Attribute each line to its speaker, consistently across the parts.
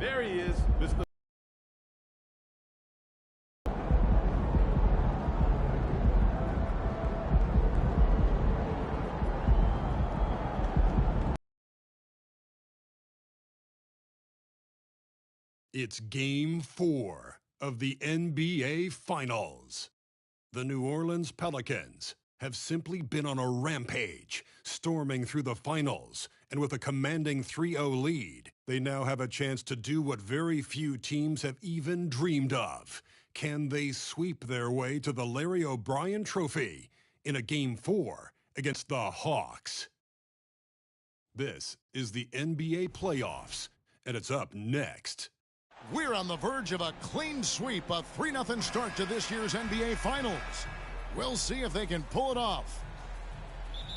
Speaker 1: There he is, Mr.
Speaker 2: It's Game 4 of the NBA Finals. The New Orleans Pelicans have simply been on a rampage, storming through the finals, and with a commanding 3-0 lead, they now have a chance to do what very few teams have even dreamed of. Can they sweep their way to the Larry O'Brien Trophy in a Game 4 against the Hawks? This is the NBA playoffs, and it's up next.
Speaker 3: We're on the verge of a clean sweep, a 3-0 start to this year's NBA Finals. We'll see if they can pull it off.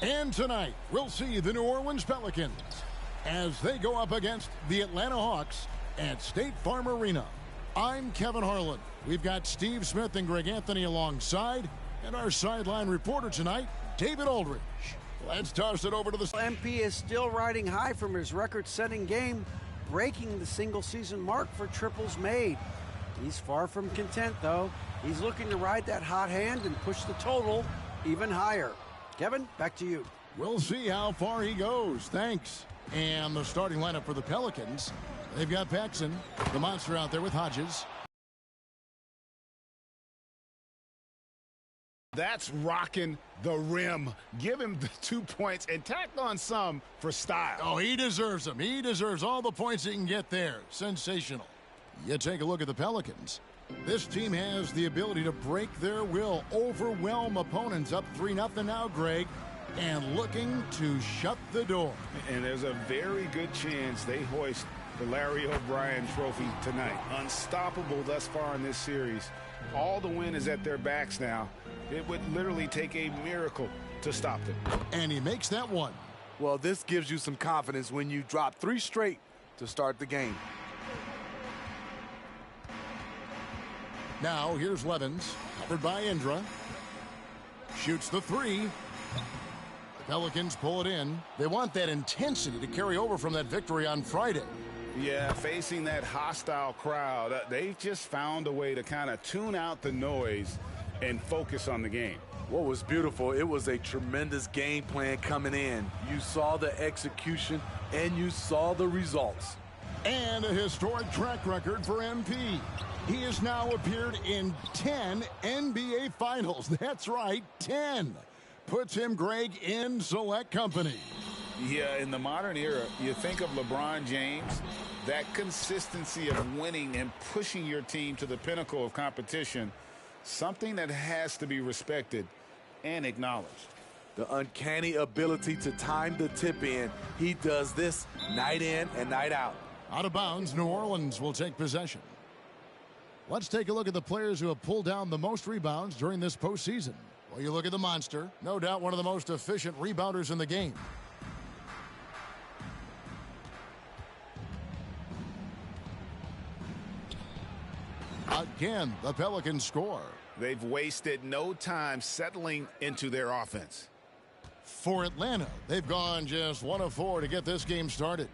Speaker 3: And tonight, we'll see the New Orleans Pelicans as they go up against the Atlanta Hawks at State Farm Arena. I'm Kevin Harlan. We've got Steve Smith and Greg Anthony alongside, and our sideline reporter tonight, David Aldridge. Let's toss it over to the...
Speaker 4: MP is still riding high from his record-setting game, breaking the single-season mark for triples made. He's far from content, though. He's looking to ride that hot hand and push the total even higher. Kevin, back to you.
Speaker 3: We'll see how far he goes. Thanks. And the starting lineup for the Pelicans. They've got Paxson, the monster out there with Hodges.
Speaker 5: That's rocking the rim. Give him the 2 points and tack on some for style.
Speaker 3: Oh, he deserves them. He deserves all the points he can get there. Sensational. You take a look at the Pelicans. This team has the ability to break their will, overwhelm opponents. Up 3-0 now, Greg, and looking to shut the door.
Speaker 5: And there's a very good chance they hoist the Larry O'Brien Trophy tonight. Unstoppable thus far in this series. All the wind is at their backs now. It would literally take a miracle to stop them.
Speaker 3: And he makes that one.
Speaker 6: Well, this gives you some confidence when you drop 3 straight to start the game.
Speaker 3: Now, here's Levens, covered by Indra. Shoots the 3. The Pelicans pull it in. They want that intensity to carry over from that victory on Friday.
Speaker 5: Yeah, facing that hostile crowd, they've just found a way to kind of tune out the noise and focus on the game.
Speaker 6: What was beautiful, it was a tremendous game plan coming in. You saw the execution, and you saw the results.
Speaker 3: And a historic track record for MP. He has now appeared in 10 NBA Finals. That's right, 10. Puts him, Greg, in select company.
Speaker 5: Yeah, in the modern era, you think of LeBron James, that consistency of winning and pushing your team to the pinnacle of competition, something that has to be respected and acknowledged.
Speaker 6: The uncanny ability to time the tip in. He does this night in and night out.
Speaker 3: Out of bounds, New Orleans will take possession. Let's take a look at the players who have pulled down the most rebounds during this postseason. Well, you look at the monster, no doubt one of the most efficient rebounders in the game. Again, the Pelicans score.
Speaker 5: They've wasted no time settling into their offense.
Speaker 3: For Atlanta, they've gone just 1 of 4 to get this game started.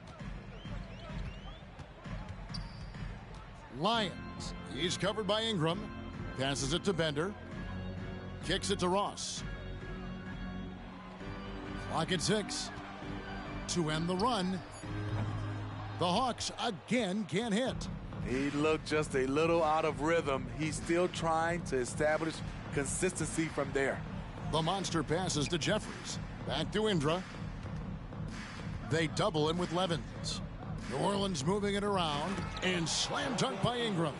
Speaker 3: Lyons, he's covered by Ingram. Passes it to Bender. Kicks it to Ross. Clock at 6. To end the run. The Hawks again can't hit.
Speaker 6: He looked just a little out of rhythm. He's still trying to establish consistency from there.
Speaker 3: The monster passes to Jeffries. Back to Indra. They double him with Levens. New Orleans moving it around and slam dunk by Ingram.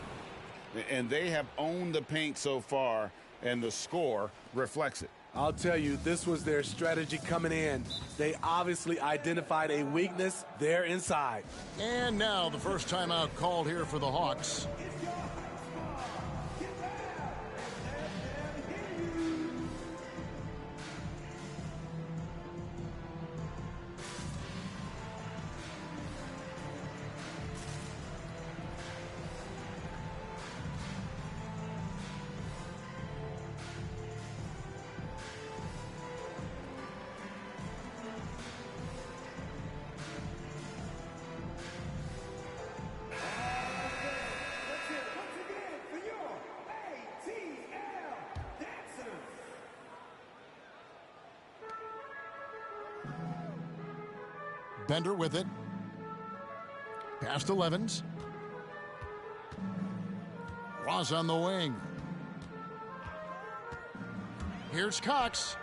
Speaker 5: And they have owned the paint so far, and the score reflects it.
Speaker 6: I'll tell you, this was their strategy coming in. They obviously identified a weakness there inside.
Speaker 3: And now the first timeout called here for the Hawks. Bender with it. Past 11s. Ross on the wing. Here's Cox.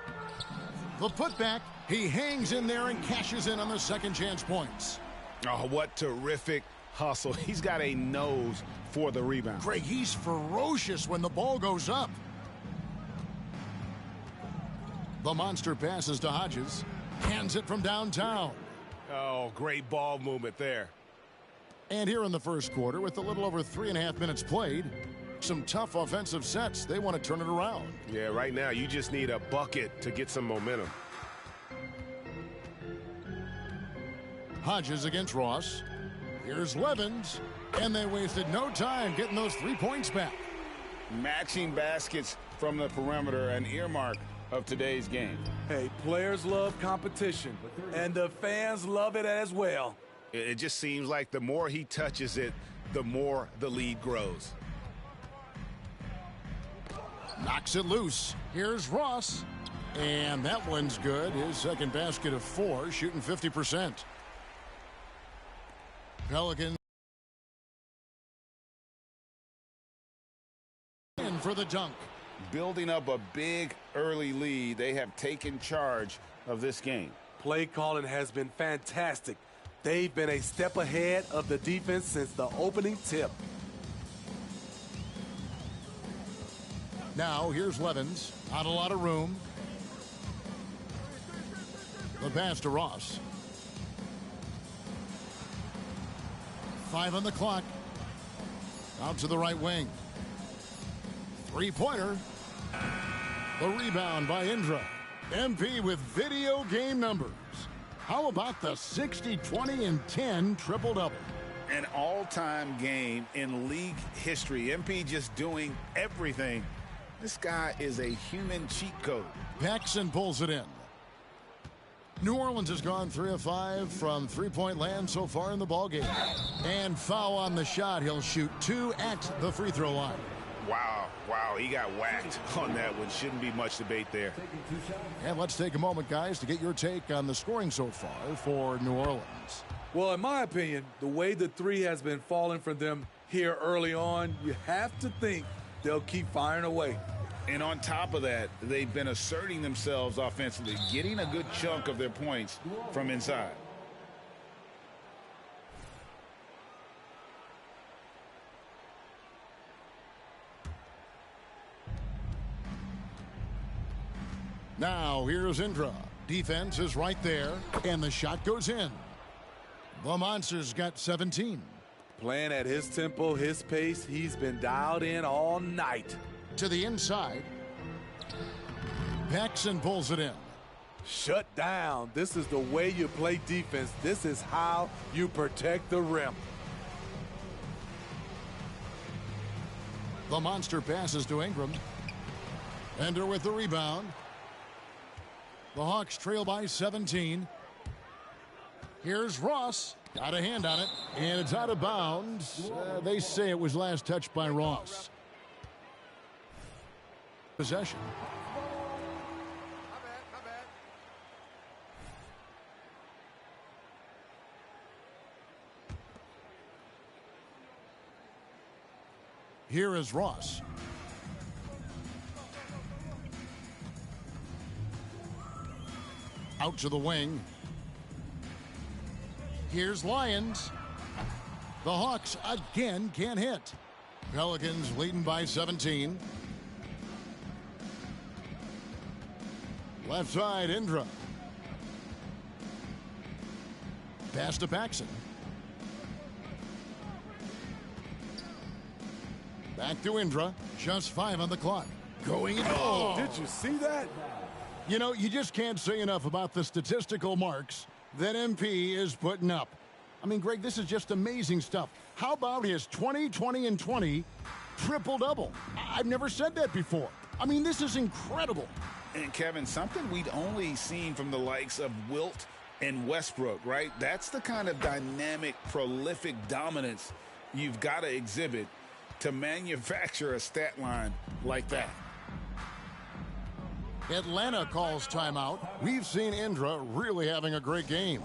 Speaker 3: The putback. He hangs in there and cashes in on the second chance points.
Speaker 5: Oh, what terrific hustle. He's got a nose for the rebound.
Speaker 3: Greg, he's ferocious when the ball goes up. The monster passes to Hodges. Hands it from downtown.
Speaker 1: Oh, great ball movement there.
Speaker 3: And here in the first quarter, with a little over 3.5 minutes played, some tough offensive sets. They want to turn it around.
Speaker 1: Yeah, right now you just need a bucket to get some momentum.
Speaker 3: Hodges against Ross. Here's Levens. And they wasted no time getting those 3 points back.
Speaker 5: Matching baskets from the perimeter, an earmark of today's game.
Speaker 6: Hey, players love competition, and the fans love it as well.
Speaker 1: It just seems like the more he touches it, the more the lead grows.
Speaker 3: Knocks it loose. Here's Ross. And that one's good. His second basket of 4, shooting 50%. Pelicans in for the dunk.
Speaker 5: Building up a big early lead, they have taken charge of this game.
Speaker 6: Play calling has been fantastic. They've been a step ahead of the defense since the opening tip.
Speaker 3: Now here's Levens. Not a lot of room. The pass to Ross. 5 on the clock. Out to the right wing. Three-pointer. The rebound by Indra. MP with video game numbers. How about the 60, 20, and 10 triple-double?
Speaker 5: An all-time game in league history. MP just doing everything. This guy is a human cheat code.
Speaker 3: Paxson pulls it in. New Orleans has gone 3 of 5 from three-point land so far in the ballgame. And foul on the shot. He'll shoot 2 at the free throw line.
Speaker 1: Wow, he got whacked on that one. Shouldn't be much debate there.
Speaker 3: And let's take a moment, guys, to get your take on the scoring so far for New Orleans.
Speaker 6: Well, in my opinion, the way the three has been falling for them here early on, you have to think they'll keep firing away.
Speaker 5: And on top of that, they've been asserting themselves offensively, getting a good chunk of their points from inside.
Speaker 3: Now, here's Indra. Defense is right there, and the shot goes in. The Monsters got 17.
Speaker 6: Playing at his tempo, his pace, he's been dialed in all night.
Speaker 3: To the inside. Paxson pulls it in.
Speaker 6: Shut down. This is the way you play defense. This is how you protect the rim.
Speaker 3: The monster passes to Ingram. Ender with the rebound. The Hawks trail by 17. Here's Ross. Got a hand on it, and it's out of bounds. They say it was last touched by Ross. Possession. Here is Ross. Out to the wing. Here's Lyons. The Hawks again can't hit. Pelicans leading by 17. Left side, Indra. Pass to Paxson. Back to Indra. Just 5 on the clock. Going in.
Speaker 6: Oh, did you see that?
Speaker 3: You know, you just can't say enough about the statistical marks that MP is putting up. I mean, Greg, this is just amazing stuff. How about his 20, 20, and 20 triple-double? I've never said that before. I mean, this is incredible.
Speaker 5: And, Kevin, something we'd only seen from the likes of Wilt and Westbrook, right? That's the kind of dynamic, prolific dominance you've got to exhibit to manufacture a stat line like that.
Speaker 3: Atlanta calls timeout. We've seen Indra really having a great game.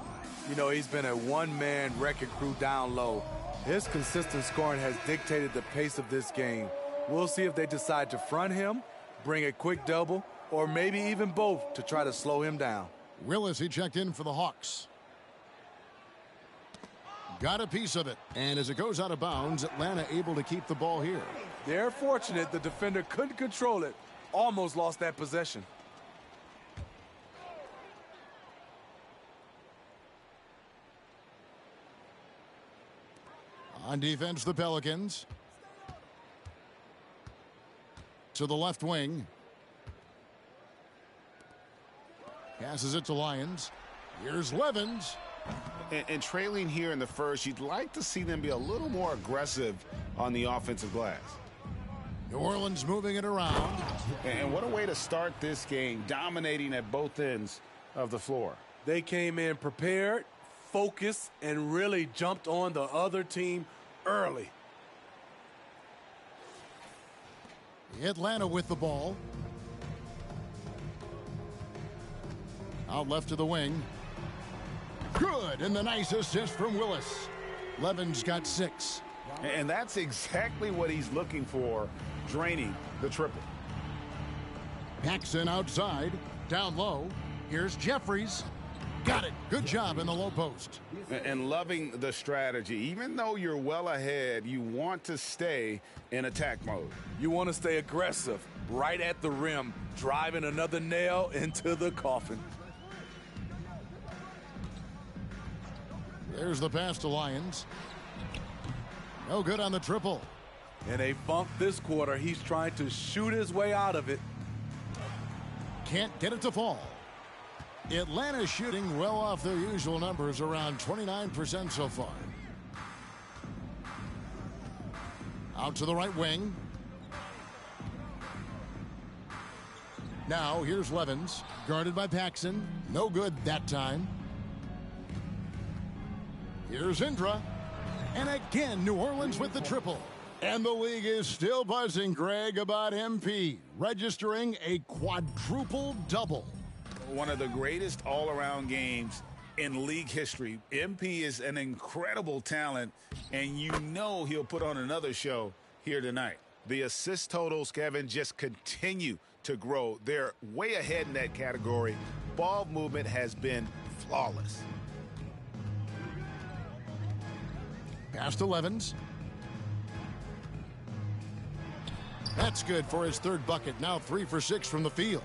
Speaker 6: You know, he's been a one-man wrecking crew down low. His consistent scoring has dictated the pace of this game. We'll see if they decide to front him, bring a quick double, or maybe even both to try to slow him down.
Speaker 3: Willis, he checked in for the Hawks. Got a piece of it. And as it goes out of bounds, Atlanta able to keep the ball here.
Speaker 6: They're fortunate the defender couldn't control it. Almost lost that possession.
Speaker 3: On defense, the Pelicans. To the left wing. Passes it to Lyons. Here's Levens.
Speaker 1: And trailing here in the first, you'd like to see them be a little more aggressive on the offensive glass.
Speaker 3: New Orleans moving it around.
Speaker 1: And what a way to start this game, dominating at both ends of the floor.
Speaker 6: They came in prepared, focused, and really jumped on the other team early.
Speaker 3: Atlanta with the ball. Out left to the wing. Good, and the nice assist from Willis. Levens got 6.
Speaker 1: And that's exactly what he's looking for, draining the triple.
Speaker 3: Paxson outside, down low. Here's Jeffries. Got it. Good job in the low post.
Speaker 1: And loving the strategy. Even though you're well ahead, you want to stay in attack mode.
Speaker 6: You want to stay aggressive, right at the rim, driving another nail into the coffin.
Speaker 3: There's the pass to Lyons. No good on the triple.
Speaker 6: In a funk this quarter, he's trying to shoot his way out of it.
Speaker 3: Can't get it to fall. Atlanta shooting well off their usual numbers, around 29% so far. Out to the right wing. Now here's Levens, guarded by Paxson. No good that time. Here's Indra. And again, New Orleans with the triple. And the league is still buzzing, Greg, about MP registering a quadruple double.
Speaker 1: One of the greatest all-around games in league history. MP is an incredible talent, and you know he'll put on another show here tonight. The assist totals, Kevin, just continue to grow. They're way ahead in that category. Ball movement has been flawless.
Speaker 3: Pass to Levens. That's good for his third bucket. Now 3 for 6 from the field.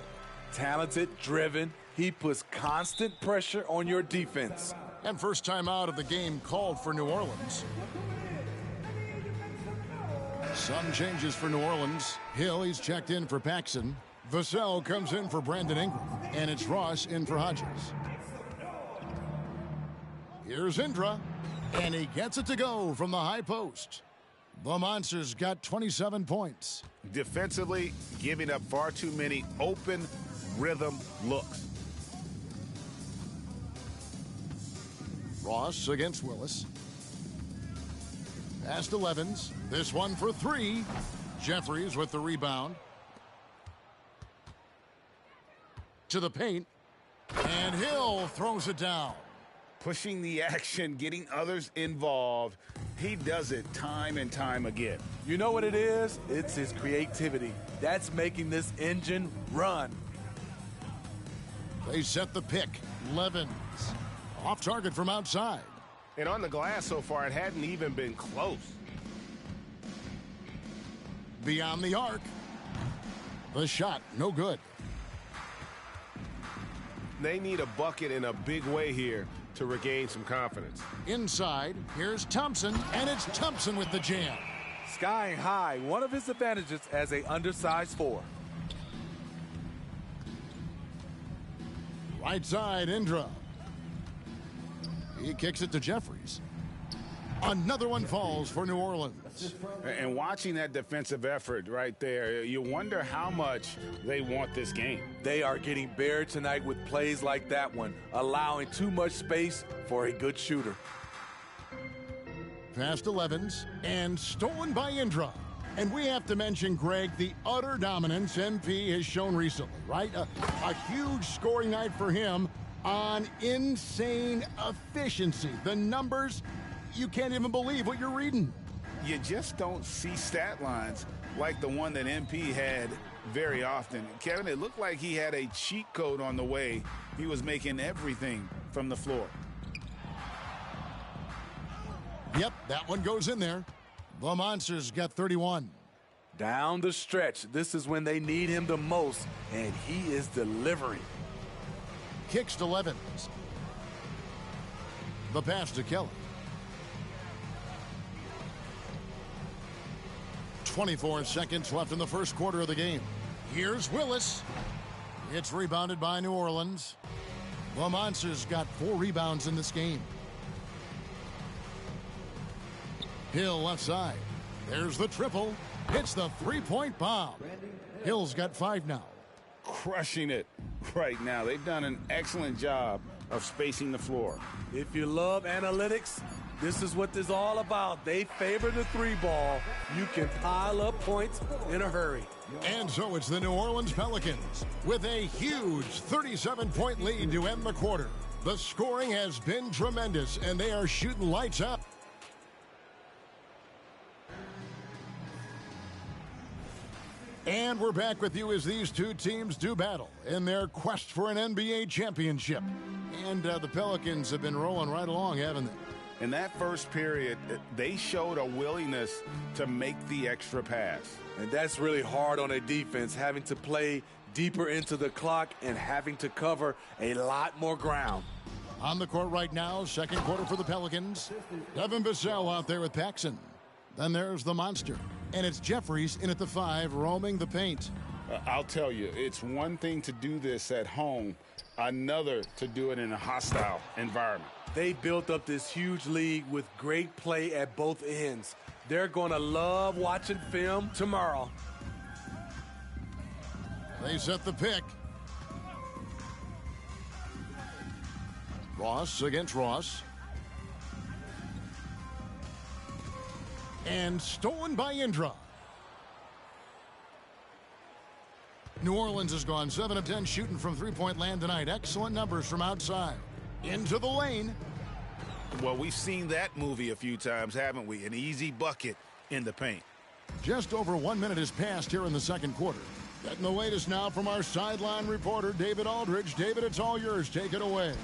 Speaker 6: Talented, driven. He puts constant pressure on your defense.
Speaker 3: And first time out of the game called for New Orleans. Some changes for New Orleans. Hill, he's checked in for Paxson. Vassell comes in for Brandon Ingram. And it's Ross in for Hodges. Here's Indra. And he gets it to go from the high post. The Monsters got 27 points.
Speaker 1: Defensively, giving up far too many open rhythm looks.
Speaker 3: Ross against Willis. Pass to Levens. This one for 3. Jeffries with the rebound. To the paint. And Hill throws it down.
Speaker 1: Pushing the action, getting others involved. He does it time and time again.
Speaker 6: You know what it is? It's his creativity. That's making this engine run.
Speaker 3: They set the pick. Levens. Off target from outside.
Speaker 1: And on the glass so far, it hadn't even been close.
Speaker 3: Beyond the arc. The shot, no good.
Speaker 1: They need a bucket in a big way here to regain some confidence.
Speaker 3: Inside, here's Thompson, and it's Thompson with the jam.
Speaker 6: Skying high, one of his advantages as a undersized 4.
Speaker 3: Right side, Indra. He kicks it to Jeffries. Another one falls for New Orleans.
Speaker 1: And watching that defensive effort right there, you wonder how much they want this game.
Speaker 6: They are getting buried tonight with plays like that one, allowing too much space for a good shooter.
Speaker 3: Pass to Levens, and stolen by Indra. And we have to mention, Greg, the utter dominance MP has shown recently, right? A huge scoring night for him. on insane efficiency. The numbers, you can't even believe what you're reading.
Speaker 1: You just don't see stat lines like the one that MP had very often. Kevin, it looked like he had a cheat code on the way. He was making everything from the floor.
Speaker 3: Yep, that one goes in there. The Monsters got 31.
Speaker 6: Down the stretch, this is when they need him the most, and he is delivering.
Speaker 3: Kicks to Levens. The pass to Kelly. 24 seconds left in the first quarter of the game. Here's Willis. It's rebounded by New Orleans. The Monsters got 4 rebounds in this game. Hill left side. There's the triple. Hits the three-point bomb. Hill's got 5 now.
Speaker 1: Crushing it right now. They've done an excellent job of spacing the floor.
Speaker 6: If you love analytics, this is what this is all about. They favor the 3-ball. You can pile up points in a hurry.
Speaker 3: And so it's the New Orleans Pelicans with a huge 37-point lead to end the quarter. The scoring has been tremendous, and they are shooting lights up. And we're back with you as these two teams do battle in their quest for an NBA championship. And the Pelicans have been rolling right along, haven't they?
Speaker 1: In that first period, they showed a willingness to make the extra pass.
Speaker 6: And that's really hard on a defense, having to play deeper into the clock and having to cover a lot more ground.
Speaker 3: On the court right now, second quarter for the Pelicans. Devin Vassell out there with Paxson. Then there's the Monster. And it's Jeffries in at the 5, roaming the paint.
Speaker 1: I'll tell you, it's one thing to do this at home, another to do it in a hostile environment.
Speaker 6: They built up this huge lead with great play at both ends. They're going to love watching film tomorrow.
Speaker 3: They set the pick. Ross against Ross. And stolen by Indra. New Orleans has gone 7 of 10 shooting from three-point land tonight. Excellent numbers from outside. Into the lane.
Speaker 1: Well, we've seen that movie a few times, haven't we? An easy bucket in the paint.
Speaker 3: Just over 1 minute has passed here in the second quarter. Getting the latest now from our sideline reporter, David Aldridge. David, it's all yours. Take it away.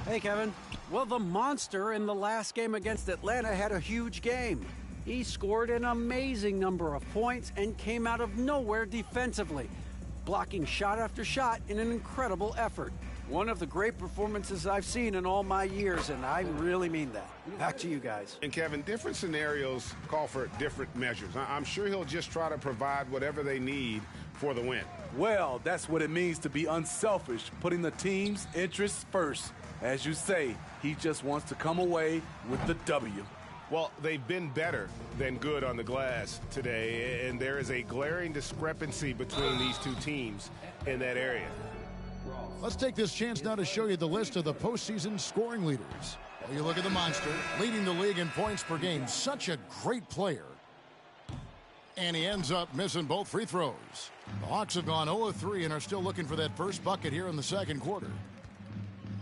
Speaker 4: Hey, Kevin. Well, the Monster in the last game against Atlanta had a huge game. He scored an amazing number of points and came out of nowhere defensively, blocking shot after shot in an incredible effort. One of the great performances I've seen in all my years, and I really mean that. Back to you guys.
Speaker 5: And Kevin, different scenarios call for different measures. I'm sure he'll just try to provide whatever they need for the win.
Speaker 6: Well, that's what it means to be unselfish, putting the team's interests first. As you say, he just wants to come away with the W.
Speaker 5: Well, they've been better than good on the glass today, and there is a glaring discrepancy between these two teams in that area.
Speaker 3: Let's take this chance now to show you the list of the postseason scoring leaders. Well, you look at the Monster, leading the league in points per game. Such a great player. And he ends up missing both free throws. The Hawks have gone 0 of 3 and are still looking for that first bucket here in the second quarter.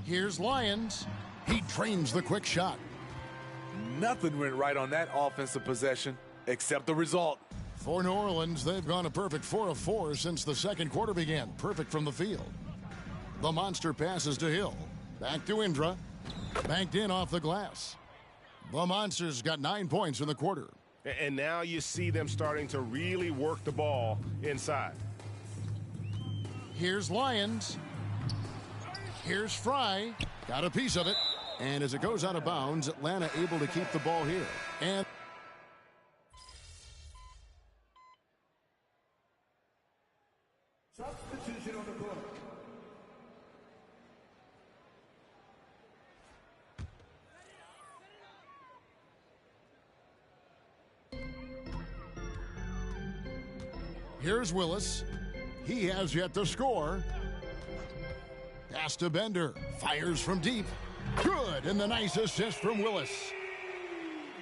Speaker 3: Here's Lyons. He trains the quick shot.
Speaker 6: Nothing went right on that offensive possession except the result.
Speaker 3: For New Orleans, they've gone a perfect 4 of 4 since the second quarter began. Perfect from the field. The Monster passes to Hill. Back to Indra. Banked in off the glass. The Monsters got 9 points in the quarter.
Speaker 5: And now you see them starting to really work the ball inside.
Speaker 3: Here's Lyons. Here's Fry. Got a piece of it. And as it goes out of bounds, Atlanta able to keep the ball here. And
Speaker 7: substitution on the court.
Speaker 3: here's Willis. He has yet to score. Pass to Bender. Fires from deep. Good, and the nice assist from Willis.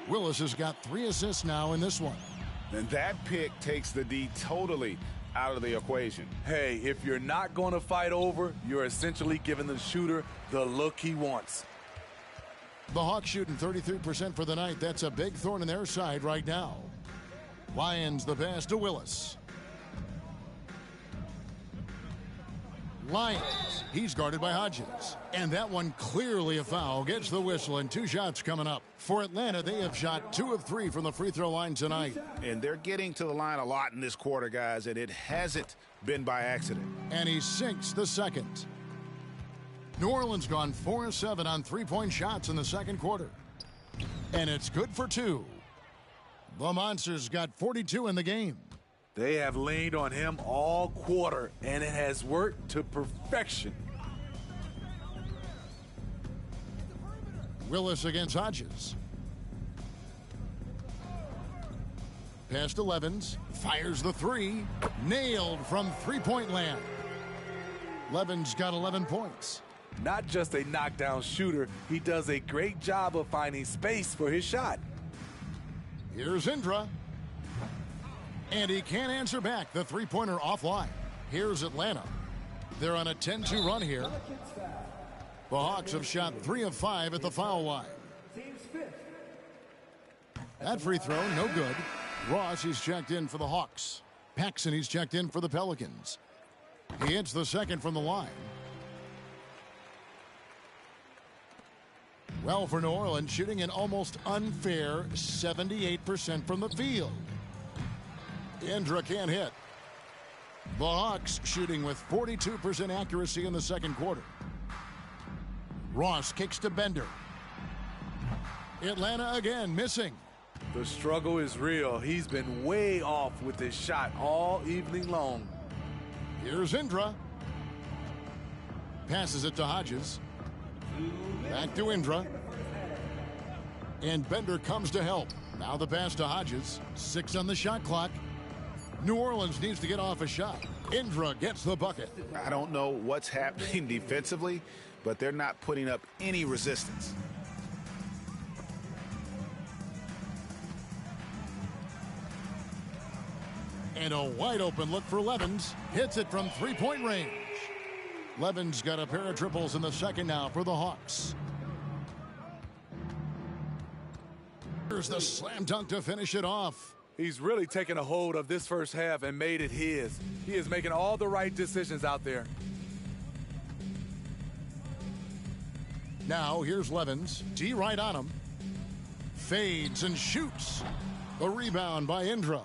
Speaker 3: Willis has got 3 assists now in this one.
Speaker 1: And that pick takes the D totally out of the equation.
Speaker 6: Hey, if you're not going to fight over, you're essentially giving the shooter the look he wants.
Speaker 3: The Hawks shooting 33% for the night. That's a big thorn in their side right now. Lions the pass to Willis. Lions. He's guarded by Hodges. And that one clearly a foul. Gets the whistle and 2 shots coming up. For Atlanta, they have shot 2 of 3 from the free throw line tonight.
Speaker 1: And they're getting to the line a lot in this quarter, guys, and it hasn't been by accident.
Speaker 3: And he sinks the second. New Orleans gone 4-7 on 3-point shots in the second quarter. And it's good for 2. The Monsters got 42 in the game.
Speaker 6: They have leaned on him all quarter, and it has worked to perfection.
Speaker 3: Willis against Hodges. Pass to Levens. Fires the 3. Nailed from three-point land. Levens got 11 points.
Speaker 6: Not just a knockdown shooter, he does a great job of finding space for his shot.
Speaker 3: Here's Indra. And he can't answer back. The three-pointer offline. Here's Atlanta. They're on a 10-2 run here. The Hawks have shot 3 of 5 at the foul line. That free throw, no good. Ross, he's checked in for the Hawks. Paxson, he's checked in for the Pelicans. He hits the second from the line. Well, for New Orleans, shooting an almost unfair 78% from the field. Indra can't hit. The Hawks shooting with 42% accuracy in the second quarter. Ross kicks to Bender. Atlanta again missing.
Speaker 6: The struggle is real. He's been way off with his shot all evening long.
Speaker 3: Here's Indra. Passes it to Hodges. Back to Indra. And Bender comes to help. Now the pass to Hodges. 6 on the shot clock. New Orleans needs to get off a shot. Indra gets the bucket.
Speaker 1: I don't know what's happening defensively, but they're not putting up any resistance.
Speaker 3: And a wide open look for Levens. Hits it from three-point range. Levens got a pair of triples in the second now for the Hawks. Here's the slam dunk to finish it off.
Speaker 6: He's really taken a hold of this first half and made it his. He is making all the right decisions out there.
Speaker 3: Now here's Levens. D right on him. Fades and shoots. The rebound by Indra.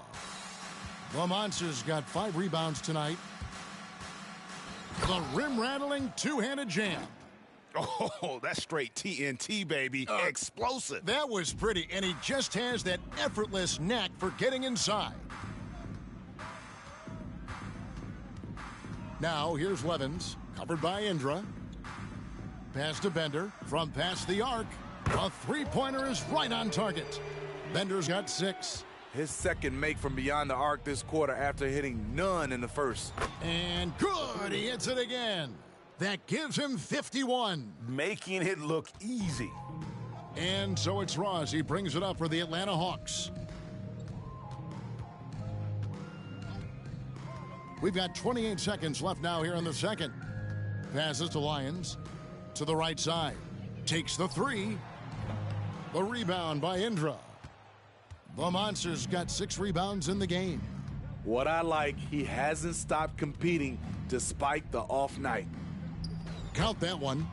Speaker 3: The Monsters got 5 rebounds tonight. The rim-rattling two-handed jam.
Speaker 1: Oh, that's straight TNT, baby. Explosive.
Speaker 3: That was pretty, and he just has that effortless knack for getting inside. Now, here's Levens, covered by Indra. Pass to Bender, from past the arc. A three-pointer is right on target. Bender's got 6.
Speaker 6: His second make from beyond the arc this quarter after hitting none in the first.
Speaker 3: And good, he hits it again. That gives him 51.
Speaker 1: Making it look easy.
Speaker 3: And so it's Ross. He brings it up for the Atlanta Hawks. We've got 28 seconds left now here in the second. Passes to Lyons. To the right side. Takes the 3. The rebound by Indra. The Monsters got 6 rebounds in the game.
Speaker 6: What I like, he hasn't stopped competing despite the off night.
Speaker 3: Count that one.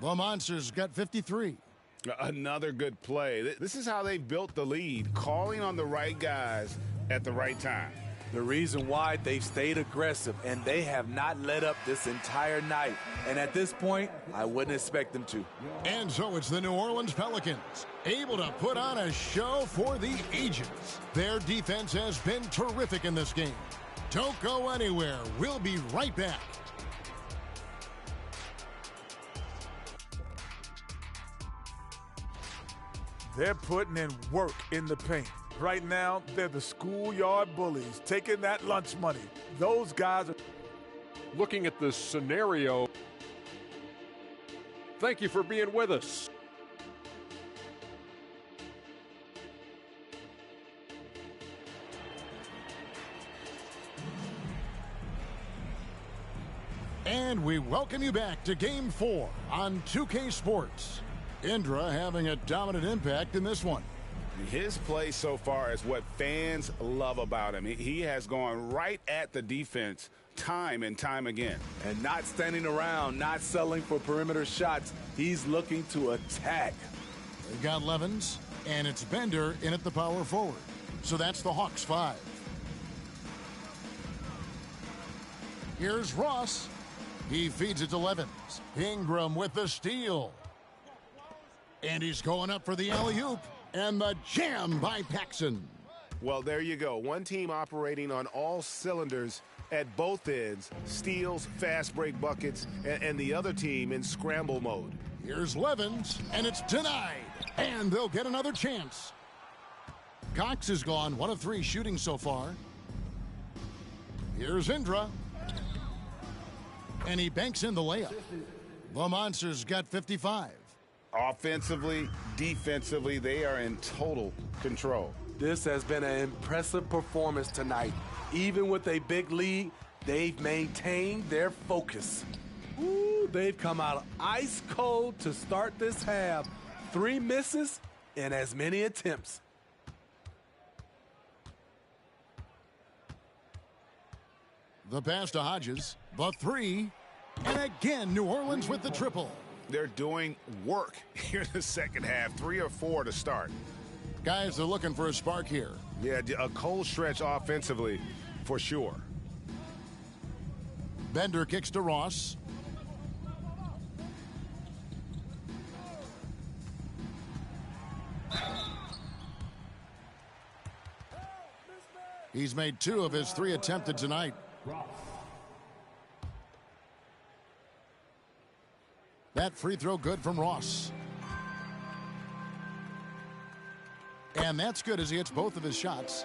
Speaker 3: The Monsters got 53.
Speaker 1: Another good play. This is how they built the lead, calling on the right guys at the right time.
Speaker 6: The reason why they've stayed aggressive, and they have not let up this entire night. And at this point, I wouldn't expect them to.
Speaker 3: And so it's the New Orleans Pelicans, able to put on a show for the ages. Their defense has been terrific in this game. Don't go anywhere. We'll be right back.
Speaker 7: They're putting in work in the paint. Right now, they're the schoolyard bullies, taking that lunch money. Those guys are
Speaker 8: looking at this scenario. Thank you for being with us.
Speaker 3: And we welcome you back to Game 4 on 2K Sports. Indra having a dominant impact in this one.
Speaker 5: His play so far is what fans love about him. He has gone right at the defense time and time again.
Speaker 6: And not standing around, not settling for perimeter shots. He's looking to attack.
Speaker 3: They've got Levens, and it's Bender in at the power forward. So that's the Hawks 5. Here's Ross. He feeds it to Levens. Ingram with the steal. And he's going up for the alley-oop. And the jam by Paxson.
Speaker 9: Well, there you go. One team operating on all cylinders at both ends. Steals, fast break buckets, and the other team in scramble mode.
Speaker 3: Here's Levens, and it's denied. And they'll get another chance. Cox is gone, 1 of 3 shooting so far. Here's Indra. And he banks in the layup. The Monsters got 55.
Speaker 5: Offensively, defensively, they are in total control.
Speaker 6: This has been an impressive performance tonight. Even with a big lead, they've maintained their focus. Ooh, they've come out ice cold to start this half. 3 misses in as many attempts.
Speaker 3: The pass to Hodges, the 3, and again New Orleans with the triple.
Speaker 5: They're doing work here in the second half, 3 or 4 to start.
Speaker 3: Guys are looking for a spark here.
Speaker 9: Yeah, a cold stretch offensively for sure.
Speaker 3: Bender kicks to Ross. He's made 2 of his 3 attempted tonight. That free throw good from Ross. And that's good as he hits both of his shots.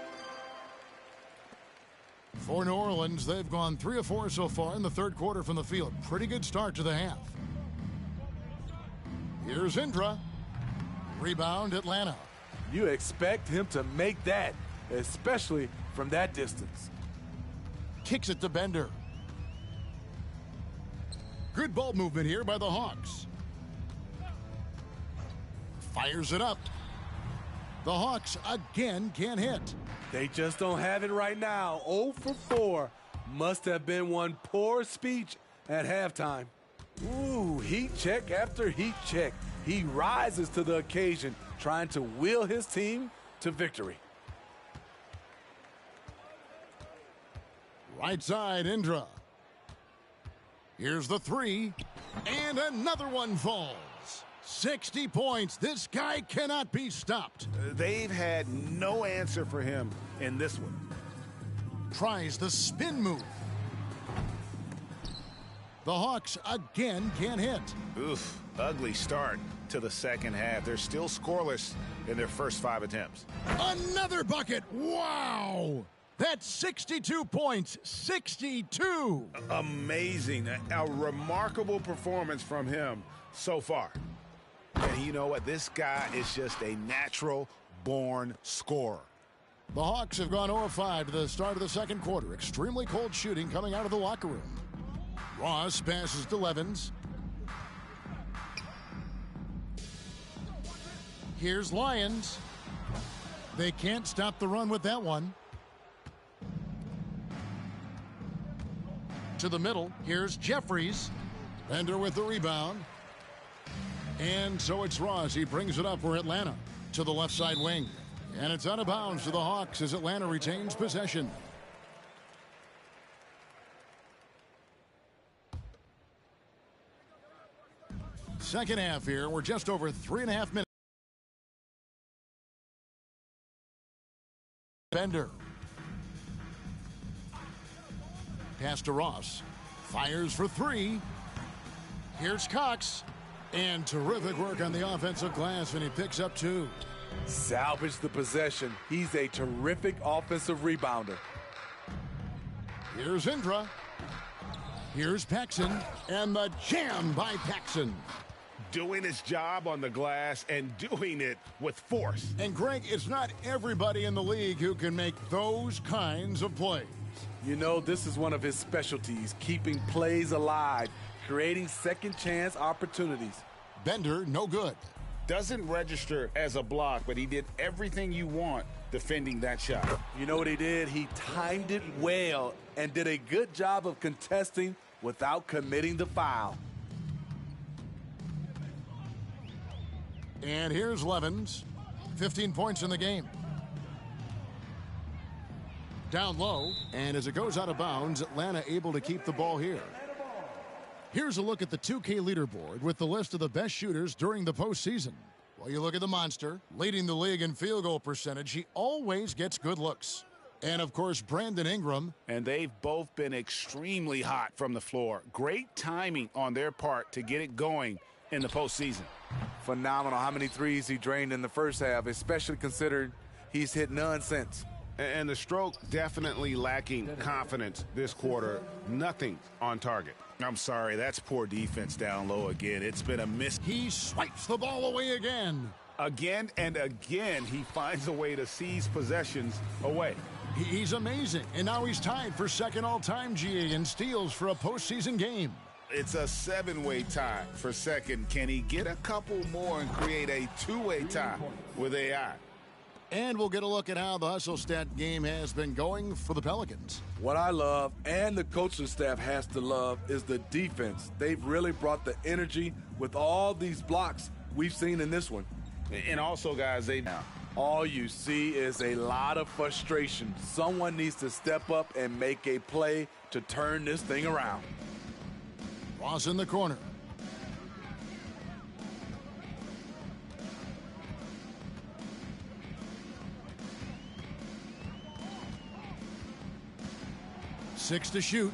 Speaker 3: For New Orleans, they've gone 3 of 4 so far in the third quarter from the field. Pretty good start to the half. Here's Indra. Rebound, Atlanta.
Speaker 6: You expect him to make that, especially from that distance.
Speaker 3: Kicks it to Bender. Good ball movement here by the Hawks. Fires it up. The Hawks again can't hit.
Speaker 6: They just don't have it right now. 0 for 4. Must have been one poor speech at halftime. Ooh, heat check after heat check. He rises to the occasion, trying to will his team to victory.
Speaker 3: Right side, Indra. Here's the 3, and another one falls. 60 points. This guy cannot be stopped.
Speaker 5: They've had no answer for him in this one.
Speaker 3: Tries the spin move. The Hawks again can't hit.
Speaker 5: Oof, ugly start to the second half. They're still scoreless in their first 5 attempts.
Speaker 3: Another bucket. Wow. That's 62 points. 62.
Speaker 5: Amazing. A remarkable performance from him so far. And you know what? This guy is just a natural-born scorer.
Speaker 3: The Hawks have gone 0-5 to the start of the second quarter. Extremely cold shooting coming out of the locker room. Ross passes to Levens. Here's Lyons. They can't stop the run with that one. To the middle. Here's Jeffries. Bender with the rebound. And so it's Ross. He brings it up for Atlanta to the left side wing. And it's out of bounds to the Hawks as Atlanta retains possession. Second half here. We're just over 3.5 minutes. Bender. Pass to Ross. Fires for 3. Here's Cox. And terrific work on the offensive glass, and he picks up 2.
Speaker 6: Salvage the possession. He's a terrific offensive rebounder.
Speaker 3: Here's Indra. Here's Paxson. And the jam by Paxson.
Speaker 9: Doing his job on the glass and doing it with force.
Speaker 3: And Greg, it's not everybody in the league who can make those kinds of plays.
Speaker 6: You know, this is one of his specialties, keeping plays alive, creating second-chance opportunities.
Speaker 3: Bender, no good.
Speaker 1: Doesn't register as a block, but he did everything you want defending that shot.
Speaker 6: You know what he did? He timed it well and did a good job of contesting without committing the foul.
Speaker 3: And here's Levens, 15 points in the game. Down low, and as it goes out of bounds, Atlanta able to keep the ball here. Here's a look at the 2K leaderboard with the list of the best shooters during the postseason. Well, you look at the monster, leading the league in field goal percentage. He always gets good looks. And, of course, Brandon Ingram.
Speaker 1: And they've both been extremely hot from the floor. Great timing on their part to get it going in the postseason.
Speaker 6: Phenomenal how many threes he drained in the first half, especially considering he's hit none since.
Speaker 9: And the stroke definitely lacking confidence this quarter. Nothing on target.
Speaker 1: I'm sorry, that's poor defense down low again. It's been a miss.
Speaker 3: He swipes the ball away again.
Speaker 1: Again and again, he finds a way to seize possessions away.
Speaker 3: He's amazing. And now he's tied for second all-time, GA, in steals for a postseason game.
Speaker 1: It's a 7-way tie for second. Can he get a couple more and create a 2-way tie with AI?
Speaker 3: And we'll get a look at how the hustle stat game has been going for the Pelicans.
Speaker 6: What I love, and the coaching staff has to love, is the defense. They've really brought the energy with all these blocks we've seen in this one.
Speaker 1: And also, guys,
Speaker 6: all you see is a lot of frustration. Someone needs to step up and make a play to turn this thing around.
Speaker 3: Ross in the corner. Six to shoot.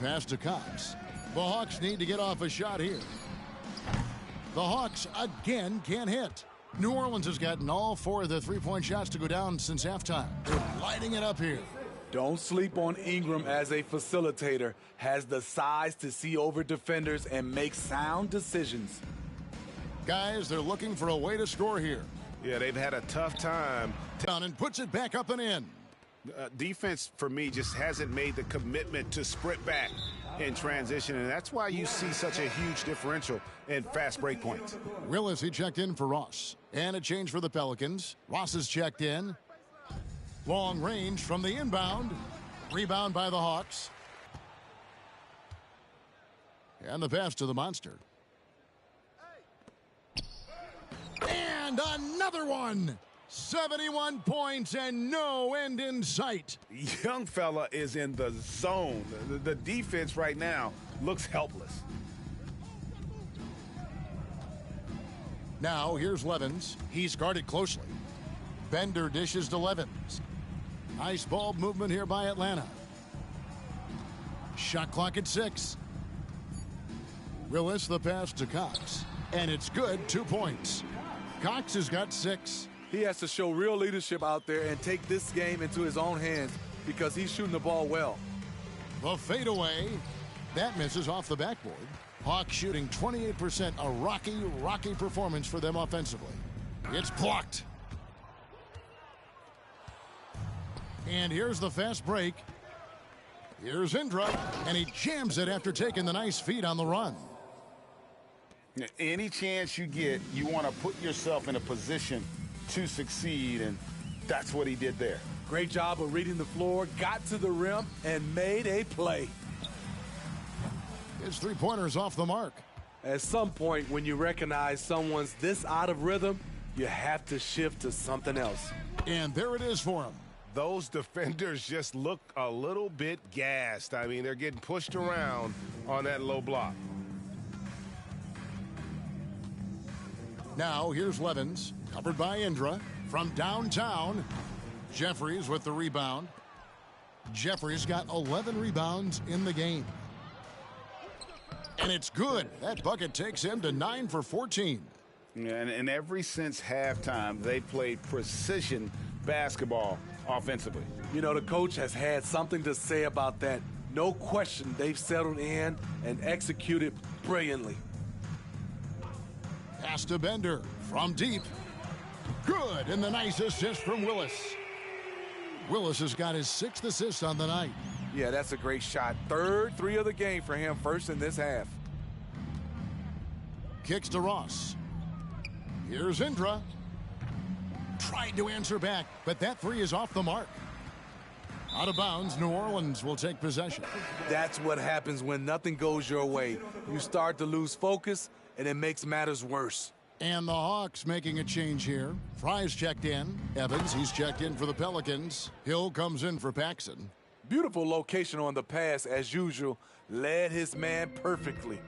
Speaker 3: Pass to Cox. The Hawks need to get off a shot here. The Hawks again can't hit. New Orleans has gotten all 4 of the three-point shots to go down since halftime. They're lighting it up here.
Speaker 6: Don't sleep on Ingram as a facilitator. Has the size to see over defenders and make sound decisions.
Speaker 3: Guys, they're looking for a way to score here.
Speaker 9: Yeah, they've had a tough time.
Speaker 3: Down and puts it back up and in.
Speaker 9: Defense, for me, just hasn't made the commitment to sprint back in transition, and that's why you see such a huge differential in fast break points.
Speaker 3: Willis, he checked in for Ross. And a change for the Pelicans. Ross is checked in. Long range from the inbound. Rebound by the Hawks. And the pass to the monster. And another one! 71 points and no end in sight.
Speaker 1: Young fella is in the zone. The defense right now looks helpless.
Speaker 3: Now here's Levens. He's guarded closely. Bender dishes to Levens. Nice ball movement here by Atlanta. Shot clock at 6. Willis the pass to Cox. And it's good, 2 points. Cox has got 6.
Speaker 6: He has to show real leadership out there and take this game into his own hands because he's shooting the ball well.
Speaker 3: The fadeaway. That misses off the backboard. Hawks shooting 28%. A rocky performance for them offensively. It's blocked. And here's the fast break. Here's Indra, and he jams it after taking the nice feed on the run.
Speaker 1: Any chance you get, you want to put yourself in a position to succeed, and that's what he did there.
Speaker 6: Great job of reading the floor, got to the rim, and made a play.
Speaker 3: His three-pointer's off the mark.
Speaker 6: At some point, when you recognize someone's this out of rhythm, you have to shift to something else.
Speaker 3: And there it is for him.
Speaker 9: Those defenders just look a little bit gassed. I mean, they're getting pushed around on that low block.
Speaker 3: Now, here's Levens, covered by Indra. From downtown, Jeffries with the rebound. Jeffries got 11 rebounds in the game. And it's good. That bucket takes him to 9 for 14.
Speaker 1: And ever since halftime, they played precision basketball offensively.
Speaker 6: You know, the coach has had something to say about that. No question, they've settled in and executed brilliantly.
Speaker 3: Pass to Bender from deep. Good, and the nice assist from Willis. Willis has got his 6th assist on the night.
Speaker 6: Yeah, that's a great shot. 3rd 3 of the game for him, first in this half.
Speaker 3: Kicks to Ross. Here's Indra. Tried to answer back, but that 3 is off the mark. Out of bounds, New Orleans will take possession.
Speaker 6: That's what happens when nothing goes your way. You start to lose focus, and it makes matters worse.
Speaker 3: And the Hawks making a change here. Fry's checked in. Evans, he's checked in for the Pelicans. Hill comes in for Paxson.
Speaker 6: Beautiful location on the pass, as usual. Led his man perfectly.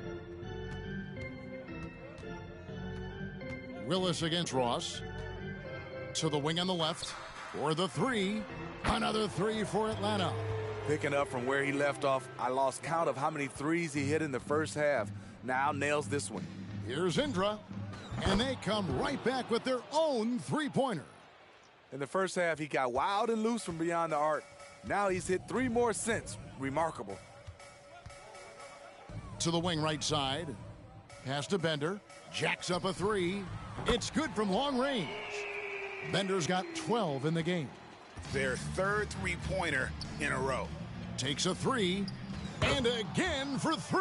Speaker 3: Willis against Ross. To the wing on the left. For the 3. Another 3 for Atlanta.
Speaker 6: Picking up from where he left off, I lost count of how many threes he hit in the first half. Now nails this one.
Speaker 3: Here's Indra. And they come right back with their own 3-pointer.
Speaker 6: In the first half, he got wild and loose from beyond the arc. Now he's hit 3 more since. Remarkable.
Speaker 3: To the wing right side. Pass to Bender. Jacks up a 3. It's good from long range. Bender's got 12 in the game.
Speaker 5: Their 3rd 3-pointer in a row.
Speaker 3: Takes a 3. And again for 3.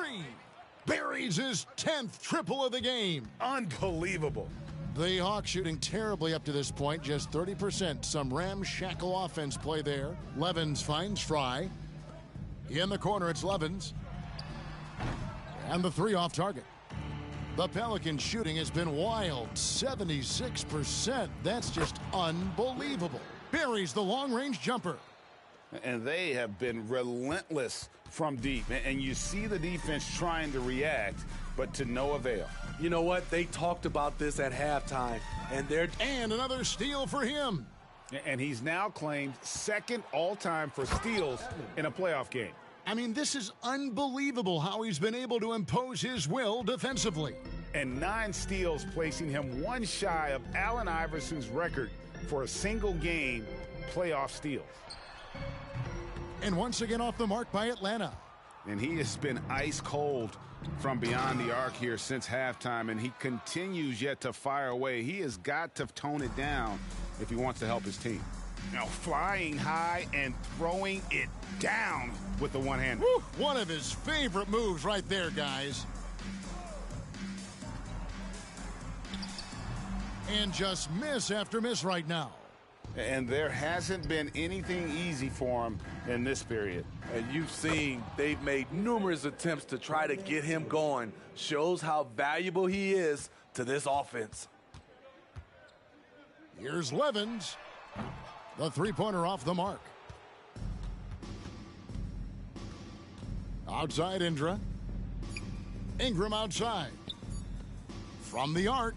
Speaker 3: Buries his 10th triple of the game.
Speaker 5: Unbelievable.
Speaker 3: The Hawks shooting terribly up to this point, just 30%. Some ramshackle offense play there. Levens finds Fry. In the corner, it's Levens. And the 3 off target. The Pelicans shooting has been wild, 76%. That's just unbelievable. Buries the long-range jumper.
Speaker 5: And they have been relentless from deep. And you see the defense trying to react, but to no avail.
Speaker 6: You know what? They talked about this at halftime, and
Speaker 3: another steal for him.
Speaker 5: And he's now claimed 2nd all-time for steals in a playoff game.
Speaker 3: I mean, this is unbelievable how he's been able to impose his will defensively.
Speaker 5: And 9 steals, placing him 1 shy of Allen Iverson's record for a single game playoff steals.
Speaker 3: And once again off the mark by Atlanta.
Speaker 5: And he has been ice cold from beyond the arc here since halftime, and he continues yet to fire away. He has got to tone it down if he wants to help his team. Now flying high and throwing it down with the one-hander.
Speaker 3: One of his favorite moves right there, guys. And just miss after miss right now.
Speaker 5: And there hasn't been anything easy for him in this period.
Speaker 6: And you've seen they've made numerous attempts to try to get him going. Shows how valuable he is to this offense.
Speaker 3: Here's Levens. The 3-pointer off the mark. Outside Indra. Ingram outside. From the arc.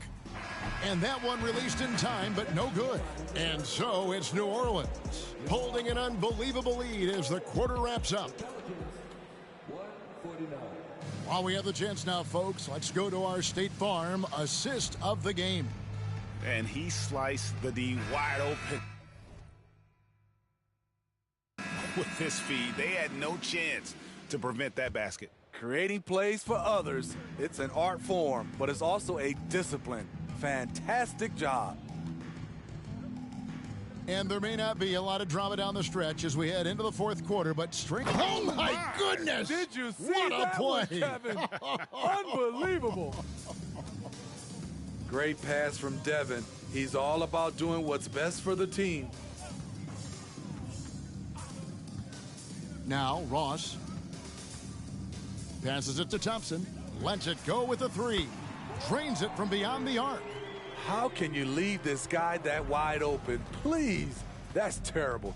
Speaker 3: And that one released in time, but no good. And so it's New Orleans holding an unbelievable lead as the quarter wraps up. While we have the chance now, folks, let's go to our State Farm assist of the game.
Speaker 5: And he sliced the D wide open. With this feed, they had no chance to prevent that basket.
Speaker 6: Creating plays for others, it's an art form, but it's also a discipline. Fantastic job.
Speaker 3: And there may not be a lot of drama down the stretch as we head into the 4th quarter, but oh my goodness!
Speaker 7: Did you see
Speaker 3: what a play?
Speaker 7: Kevin? Unbelievable.
Speaker 6: Great pass from Devin. He's all about doing what's best for the team.
Speaker 3: Now Ross passes it to Thompson. Lets it go with a 3. Drains it from beyond the arc.
Speaker 6: How can you leave this guy that wide open? Please. That's terrible.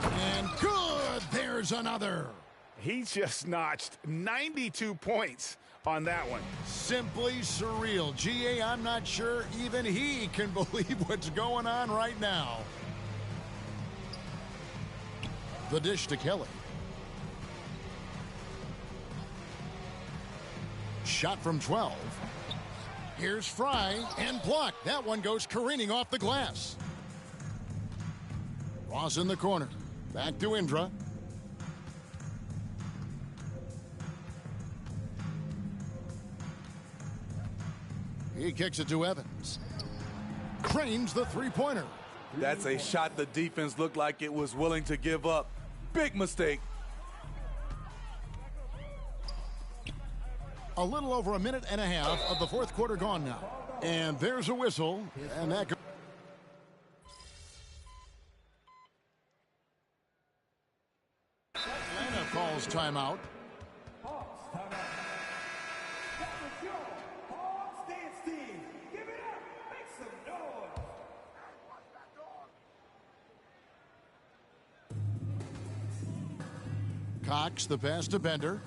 Speaker 3: And good. There's another.
Speaker 5: He just notched 92 points on that one.
Speaker 3: Simply surreal. GA, I'm not sure even he can believe what's going on right now. The dish to Kelly. Shot from 12. Here's Fry and blocked. That one goes careening off the glass. Ross in the corner. Back to Indra. He kicks it to Evans. Cranes the 3-pointer.
Speaker 6: That's a shot the defense looked like it was willing to give up. Big mistake.
Speaker 3: A little over a minute and a half of the fourth quarter gone now. And there's a whistle. And that goes. Atlanta calls timeout. Cox, the pass to Bender.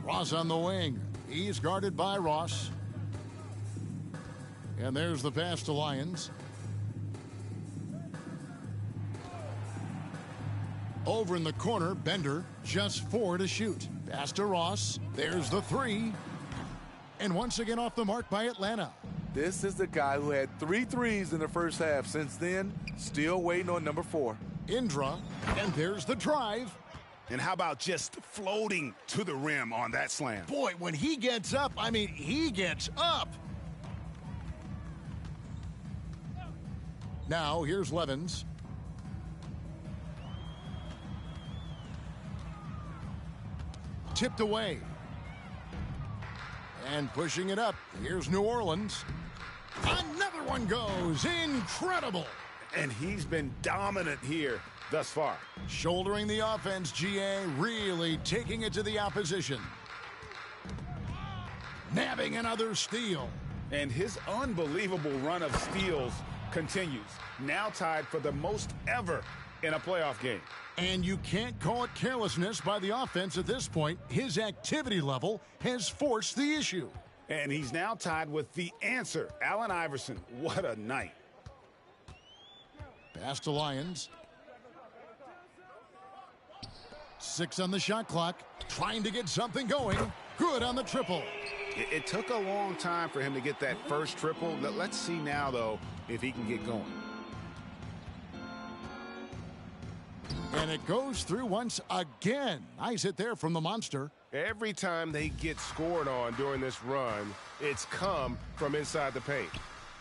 Speaker 3: Ross on the wing. He's guarded by Ross. And there's the pass to Lyons. Over in the corner, Bender, just 4 to shoot. Pass to Ross. There's the 3. And once again off the mark by Atlanta.
Speaker 6: This is the guy who had 3 threes in the first half. Since then, still waiting on number 4.
Speaker 3: Indra, and there's the drive.
Speaker 9: And how about just floating to the rim on that slam?
Speaker 3: Boy, when he gets up, I mean, he gets up. Now, here's Levens. Tipped away. And pushing it up. Here's New Orleans. Another one goes. Incredible.
Speaker 9: And he's been dominant here thus far.
Speaker 3: Shouldering the offense, GA, really taking it to the opposition. Nabbing another steal.
Speaker 1: And his unbelievable run of steals continues. Now tied for the most ever in a playoff game.
Speaker 3: And you can't call it carelessness by the offense at this point. His activity level has forced the issue.
Speaker 1: And he's now tied with the answer, Allen Iverson. What a night.
Speaker 3: Pass to Lyons. 6 on the shot clock. Trying to get something going. Good on the triple.
Speaker 9: It took a long time for him to get that first triple. Let's see now, though, if he can get going.
Speaker 3: And it goes through once again. Nice hit there from the monster.
Speaker 9: Every time they get scored on during this run, it's come from inside the paint.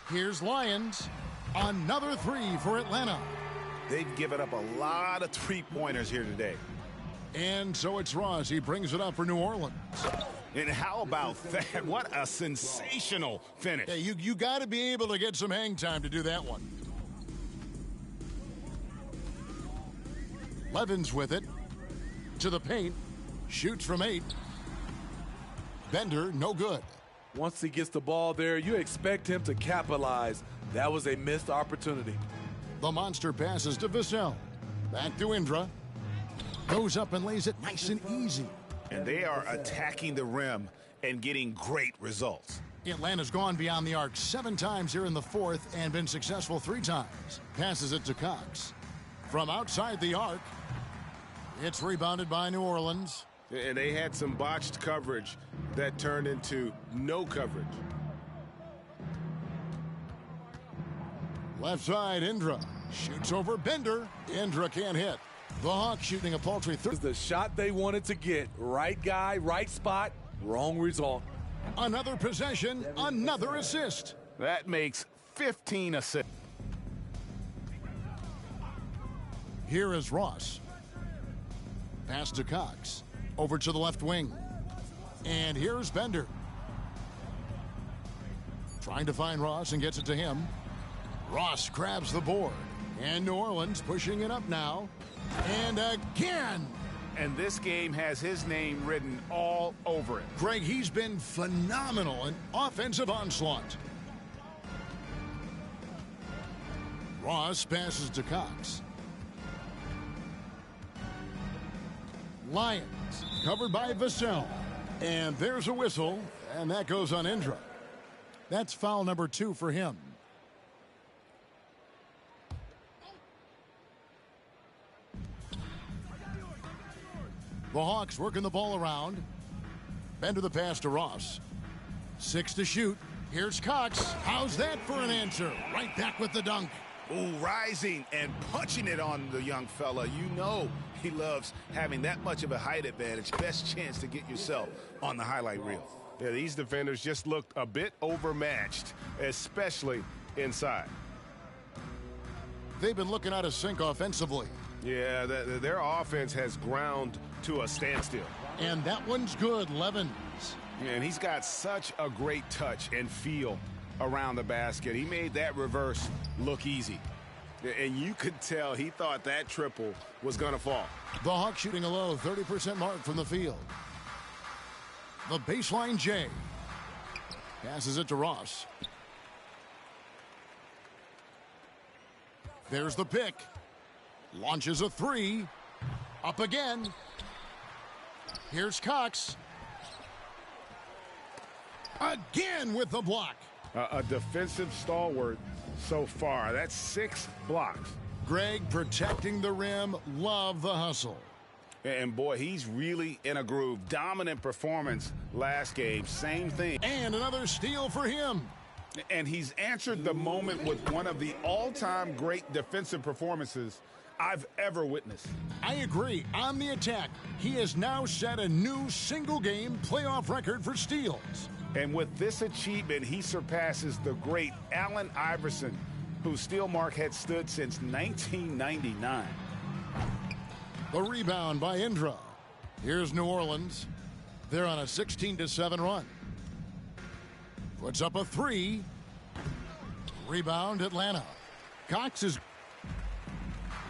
Speaker 3: Here's Lyons. Another 3 for Atlanta.
Speaker 9: They've given up a lot of three-pointers here today.
Speaker 3: And so it's Ross. He brings it up for New Orleans.
Speaker 1: And how about that? What a sensational finish.
Speaker 3: Yeah, you got to be able to get some hang time to do that one. Levens with it. To the paint. Shoots from 8. Bender, no good.
Speaker 6: Once he gets the ball there, you expect him to capitalize. That was a missed opportunity.
Speaker 3: The monster passes to Vassell. Back to Indra. Goes up and lays it nice and easy.
Speaker 1: And they are attacking the rim and getting great results.
Speaker 3: Atlanta's gone beyond the arc 7 times here in the fourth and been successful 3 times. Passes it to Cox. From outside the arc, it's rebounded by New Orleans.
Speaker 9: And they had some botched coverage that turned into no coverage.
Speaker 3: Left side, Indra. Shoots over Bender. Indra can't hit. The Hawks shooting a paltry
Speaker 6: This is the shot they wanted to get. Right guy, right spot, wrong result.
Speaker 3: Another possession, another assist.
Speaker 1: That makes 15 assists.
Speaker 3: Here is Ross. Pass to Cox. Over to the left wing. And here's Bender. Trying to find Ross and gets it to him. Ross grabs the board. And New Orleans pushing it up now. And again.
Speaker 1: And this game has his name written all over it.
Speaker 3: Greg, he's been phenomenal in offensive onslaught. Ross passes to Cox. Lyons covered by Vassell. And there's a whistle, and that goes on Indra. That's foul number 2 for him. The Hawks working the ball around. Bender the pass to Ross. 6 to shoot. Here's Cox. How's that for an answer? Right back with the dunk.
Speaker 1: Ooh, rising and punching it on the young fella. You know he loves having that much of a height advantage. Best chance to get yourself on the highlight reel.
Speaker 9: Yeah, these defenders just looked a bit overmatched, especially inside.
Speaker 3: They've been looking out of sync offensively.
Speaker 9: Yeah, their offense has ground to a standstill.
Speaker 3: And that one's good, Levens.
Speaker 9: And he's got such a great touch and feel around the basket. He made that reverse look easy. And you could tell he thought that triple was going to fall.
Speaker 3: The Hawks shooting a low 30% mark from the field. The baseline J. Passes it to Ross. There's the pick. Launches a three. Up again. Here's Cox. Again with the block.
Speaker 9: A defensive stalwart so far. That's 6 blocks.
Speaker 3: Greg protecting the rim. Love the hustle.
Speaker 9: And boy, he's really in a groove. Dominant performance last game. Same thing.
Speaker 3: And another steal for him.
Speaker 1: And he's answered the moment with one of the all-time great defensive performances I've ever witnessed.
Speaker 3: I agree. On the attack, he has now set a new single-game playoff record for steals.
Speaker 1: And with this achievement, he surpasses the great Allen Iverson, whose steal mark had stood since 1999.
Speaker 3: The rebound by Indra. Here's New Orleans. They're on a 16-7 run. Puts up a three. Rebound Atlanta. Cox is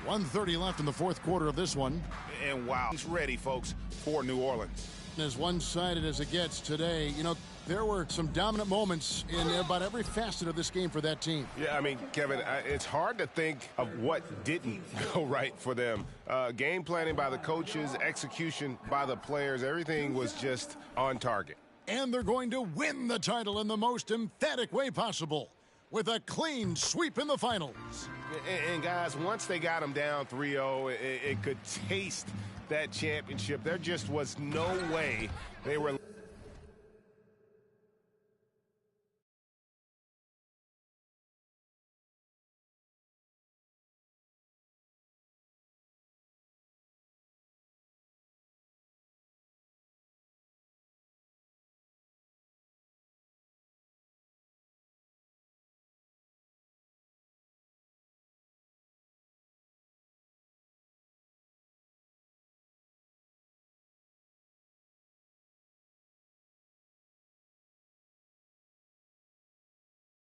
Speaker 3: 1:30 left in the fourth quarter of this one.
Speaker 9: And wow, he's ready, folks, for New Orleans.
Speaker 3: As one-sided as it gets today, you know, there were some dominant moments in about every facet of this game for that team.
Speaker 9: Yeah, I mean, Kevin, it's hard to think of what didn't go right for them. Game planning by the coaches, execution by the players, everything was just on target.
Speaker 3: And they're going to win the title in the most emphatic way possible with a clean sweep in the finals.
Speaker 9: And guys, once they got them down 3-0, it could taste that championship. There just was no way they were